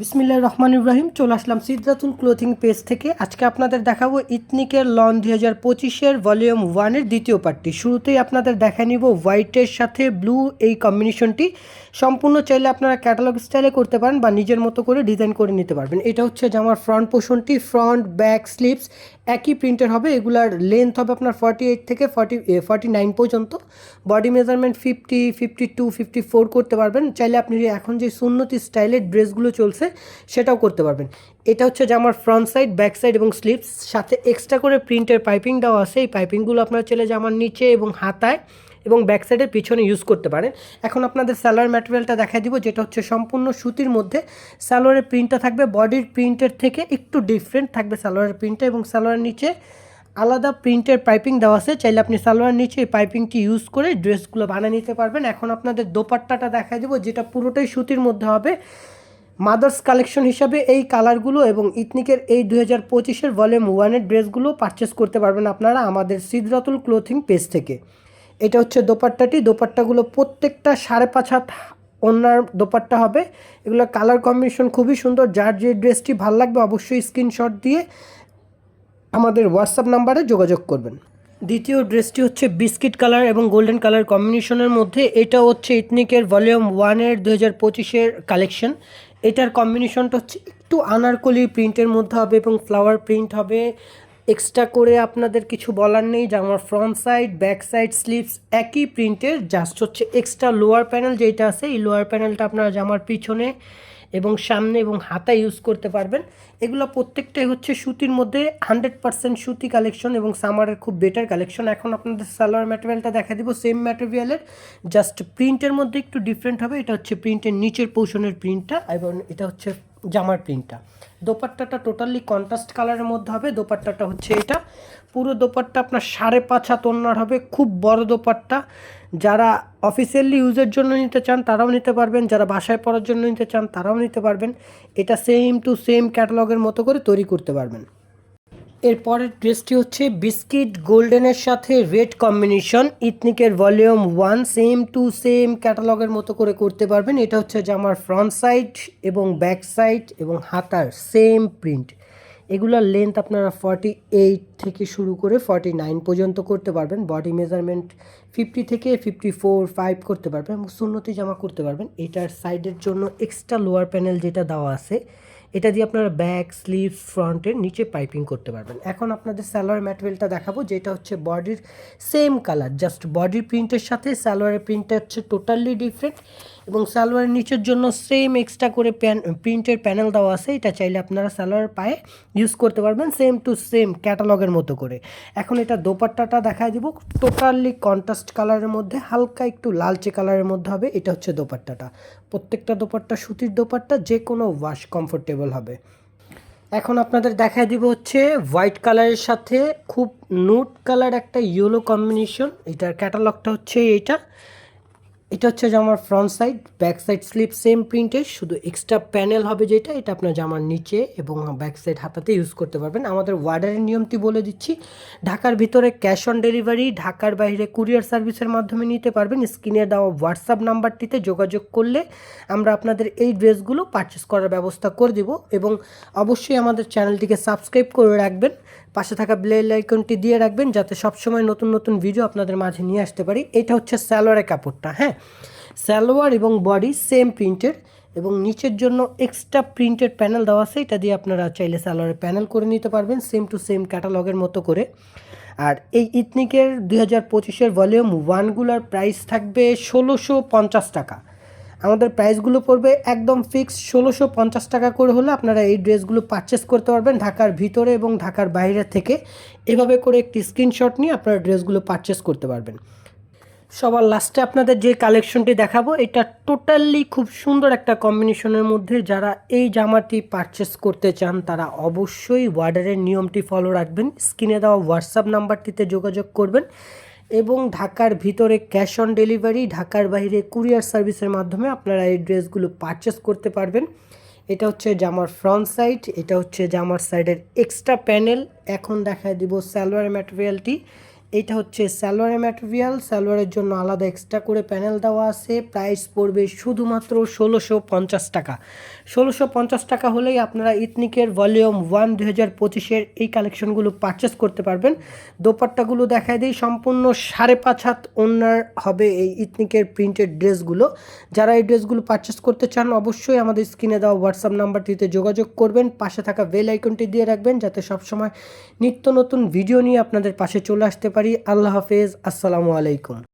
বিসমিল্লাহির রহমানির রহিম। চলে আসলাম সিদরাতুল ক্লোথিং পেজ থেকে। আজকে আপনাদের দেখাবো ইথনিকের লন 2025-এর ভলিউম 1-এর দ্বিতীয় পার্টটি। শুরুতেই আপনাদের দেখা নিব হোয়াইটের সাথে ব্লু এই কম্বিনেশনটি। সম্পূর্ণ চাইলে আপনারা ক্যাটালগ স্টাইলে করতে পারেন বা নিজের মতো করে ডিজাইন করে নিতে পারবেন। এটা হচ্ছে জামার ফ্রন্ট পোর্শনটি, ফ্রন্ট ব্যাক স্লিভস একই প্রিন্টের হবে। এগুলার লেন্থ হবে আপনার 48 থেকে 49 পর্যন্ত। বডি মেজারমেন্ট 50, 52, 54 করতে পারবেন। চাইলে আপনি এখন যে সুন্নতি স্টাইলের ড্রেসগুলো চলছে সেটাও করতে পারবেন। এটা হচ্ছে জামার ফ্রন্ট সাইড, ব্যাক সাইড এবং স্লিভস, সাথে এক্সট্রা করে প্রিন্টের পাইপিং দেওয়া আছে। এই পাইপিংগুলো আপনারা চাইলে জামার নিচে এবং হাতায় এবং ব্যাক সাইডের পিছনে ইউজ করতে পারেন। এখন আপনাদের সালোয়ার ম্যাটেরিয়ালটা দেখা দিব, যেটা হচ্ছে সম্পূর্ণ সুতির মধ্যে। সালোয়ারের প্রিন্টটা থাকবে বডির প্রিন্টের থেকে একটু ডিফারেন্ট থাকবে সালোয়ারের প্রিন্টটা, এবং সালোয়ারের নিচে আলাদা প্রিন্টের পাইপিং দেওয়া আছে। চাইলে আপনি সালোয়ার নিচে এই পাইপিংটি ইউজ করে ড্রেসগুলো বানিয়ে নিতে পারবেন। এখন আপনাদের দোপাট্টাটা দেখা দেবো, যেটা পুরোটাই সুতির মধ্যে হবে। মাদার্স কালেকশন হিসাবে এই কালারগুলো এবং ইথনিকের এই 2025-এর ভলিউম 1-এর ড্রেসগুলো পারচেস করতে পারবেন আপনারা আমাদের সিদরাতুল ক্লোথিং পেজ থেকে। এটা হচ্ছে দোপাট্টাটি। দোপাট্টাগুলো প্রত্যেকটা 5.5 হাত ওনার দোপাট্টা হবে। এগুলো কালার কম্বিনেশন খুবই সুন্দর। যার যে ড্রেসটি ভালো লাগবে অবশ্যই স্ক্রিনশট দিয়ে আমাদের হোয়াটসঅ্যাপ নাম্বারে যোগাযোগ করবেন। দ্বিতীয় ড্রেসটি হচ্ছে বিস্কিট কালার এবং গোল্ডেন কালার কম্বিনেশনের মধ্যে। এটা হচ্ছে ইথনিকের ভলিউম 1-এর 2025-এর কালেকশন। এটার কম্বিনেশনটা হচ্ছে একটু আনারকলি প্রিন্টের মধ্যে হবে এবং ফ্লাওয়ার প্রিন্ট হবে। এক্সট্রা করে আপনাদের কিছু বলার নেই। জামার front side, back side, sleeves একই প্রিন্টের, জাস্ট হচ্ছে এক্সট্রা লোয়ার প্যানেল যেটা আছে, এই লোয়ার প্যানেলটা আপনারা জামার পিছনে এবং সামনে এবং হাতা ইউজ করতে পারবেন। এগুলো প্রত্যেকটাই হচ্ছে সুতির মধ্যে 100% সুতি কালেকশন এবং সামারের খুব বেটার কালেকশন। এখন আপনাদের সালোয়ার ম্যাটেরিয়ালটা দেখা দিব সেম ম্যাটেরিয়ালের, জাস্ট প্রিন্টের মধ্যে একটু ডিফারেন্ট হবে। এটা হচ্ছে প্রিন্টের নিচের পোর্শনের প্রিন্টটা এবং এটা হচ্ছে জামার প্রিন্টটা। দোপাট্টাটা টোটালি কন্ট্রাস্ট কালারের মধ্যে হবে। দোপাট্টাটা হচ্ছে এটা। পুরো দোপাট্টা আপনার 5.5 হাত ওড়নার হবে, খুব বড় দোপাট্টা। যারা অফিসিয়ালি ইউজের জন্য নিতে চান তারাও নিতে পারবেন, যারা বাসায় পরার জন্য নিতে চান তারাও নিতে পারবেন। এটা সেম টু সেম ক্যাটালগের মতো করে তৈরি করতে পারবেন। এরপরের ড্রেসটি হচ্ছে বিস্কিট গোল্ডেনের সাথে রেড কম্বিনেশন। ইথনিকের ভলিউম 1 সেম টু সেম ক্যাটালগের মতো করে করতে পারবেন। এটা হচ্ছে জামার ফ্রন্ট সাইড এবং ব্যাক সাইড এবং হাতার সেম প্রিন্ট। এগুলোর লেন্থ আপনারা 48 থেকে শুরু করে 49 পর্যন্ত করতে পারবেন। বডি মেজারমেন্ট 50 থেকে 54, 5 করতে পারবেন এবং সুন্নতি জামা করতে পারবেন। এটার সাইডের জন্য এক্সট্রা লোয়ার প্যানেল যেটা দেওয়া আছে, এটা দিয়ে আপনারা ব্যাক, স্লিভ, ফ্রন্টের নিচে পাইপিং করতে পারবেন। এখন আপনাদের সালোয়ার ম্যাটেরিয়ালটা দেখাবো, যেটা হচ্ছে বডির সেম কালার, জাস্ট বডির প্রিন্টের সাথে সালোয়ারের প্রিন্টটা হচ্ছে টোটালি ডিফারেন্ট এবং সালোয়ারের নিচের জন্য সেম এক্সট্রা করে প্রিন্টের প্যানেল দেওয়া আছে। এটা চাইলে আপনারা সালোয়ার পায়ে ইউজ করতে পারবেন সেম টু সেম ক্যাটালগের মতো করে। এখন এটা দোপাট্টাটা দেখায় দিব, টোটালি কন্ট্রাস্ট কালারের মধ্যে, হালকা একটু লালচে কালারের মধ্যে হবে। এটা হচ্ছে দোপাট্টাটা। প্রত্যেকটা দোপাট্টা সুতির দোপাট্টা, যে কোনো ওয়াশ কমফোর্টেবল হবে। এখন আপনাদের দেখায় দিব হচ্ছে হোয়াইট কালারের সাথে খুব নুট কালার একটা ইয়েলো কম্বিনেশন। এটার ক্যাটালগটা হচ্ছে এটা। এটা হচ্ছে জামার front side, back side slip same প্রিন্টের, শুধু এক্সট্রা প্যানেল হবে যেটা, এটা আপনার জামার নিচে এবং ব্যাক সাইড হাতাতে ইউজ করতে পারবেন। আমাদের অর্ডারের নিয়মটি বলে দিচ্ছি। ঢাকার ভিতরে ক্যাশ অন ডেলিভারি, ঢাকার বাইরে কুরিয়ার সার্ভিসের মাধ্যমে নিতে পারবেন। স্ক্রিনে দেওয়া হোয়াটসঅ্যাপ নাম্বারটিতে যোগাযোগ করলে আমরা আপনাদের এই ড্রেসগুলো পারচেস করার ব্যবস্থা করে দিব। এবং অবশ্যই আমাদের চ্যানেলটিকে সাবস্ক্রাইব করে রাখবেন, পাশে থাকা বেল আইকনটি দিয়ে রাখবেন, যাতে সবসময় নতুন নতুন ভিডিও আপনাদের মাঝে নিয়ে আসতে পারি। এটা হচ্ছে সালোয়ারের কাপড়টা। হ্যাঁ, সালোয়ার এবং বডি সেম প্রিন্টের এবং নিচের জন্য এক্সট্রা প্রিন্টেড প্যানেল দেওয়া আছে। এটা দিয়ে আপনারা চাইলে সালোয়ারের প্যানেল করে নিতে পারবেন সেম টু সেম ক্যাটালগের মতো করে। আর এই ইথনিকের 2025-এর ভলিউম 1গুলোর প্রাইস থাকবে 1650 টাকা। আমাদের প্রাইসগুলো পড়বে একদম ফিক্স 1650 টাকা করে। হলে আপনারা এই ড্রেসগুলো পারচেস করতে পারবেন ঢাকার ভিতরে এবং ঢাকার বাইরে থেকে। এভাবে করে একটি স্ক্রিনশট নিয়ে আপনারা ড্রেসগুলো পারচেস করতে পারবেন। সবার লাস্টে আপনাদের যে কালেকশনটি দেখাবো, এটা টোটালি খুব সুন্দর একটা কম্বিনেশনের মধ্যে। যারা এই জামাটি পারচেস করতে চান তারা অবশ্যই অর্ডারের নিয়মটি ফলো রাখবেন। স্ক্রিনে দেওয়া হোয়াটসঅ্যাপ নাম্বারটিতে যোগাযোগ করবেন এবং ঢাকার ভিতরে ক্যাশ অন ডেলিভারি, ঢাকার বাইরে কুরিয়ার সার্ভিসের মাধ্যমে আপনারা এই ড্রেসগুলো পারচেস করতে পারবেন। এটা হচ্ছে জামার ফ্রন্ট সাইড, এটা হচ্ছে জামার সাইডের এক্সট্রা প্যানেল। এখন দেখায় দিব সালোয়ার ম্যাটেরিয়ালটি। এইটা হচ্ছে সালোয়ারের ম্যাটেরিয়াল, সালোয়ারের জন্য আলাদা এক্সট্রা করে প্যানেল দেওয়া আছে। প্রাইস পড়বে শুধুমাত্র ১৬৫০ টাকা। ১৬৫০ টাকা হলেই আপনারা ইথনিকের ভলিউম 1 ২০২৫-এর এই কালেকশনগুলো পারচেস করতে পারবেন। দোপাট্টাগুলো দেখায় দিই, সম্পূর্ণ ৫.৫ হাত ওড়নার হবে এই ইথনিকের প্রিন্টেড ড্রেসগুলো। যারা এই ড্রেসগুলো পারচেস করতে চান অবশ্যই আমাদের স্ক্রিনে দেওয়া হোয়াটসঅ্যাপ নাম্বারটিতে যোগাযোগ করবেন, পাশে থাকা বেল আইকনটি দিয়ে রাখবেন যাতে সবসময় নিত্য নতুন ভিডিও নিয়ে আপনাদের পাশে চলে আসতে পারি। আল্লাহ হাফেজ, আসসালামু আলাইকুম।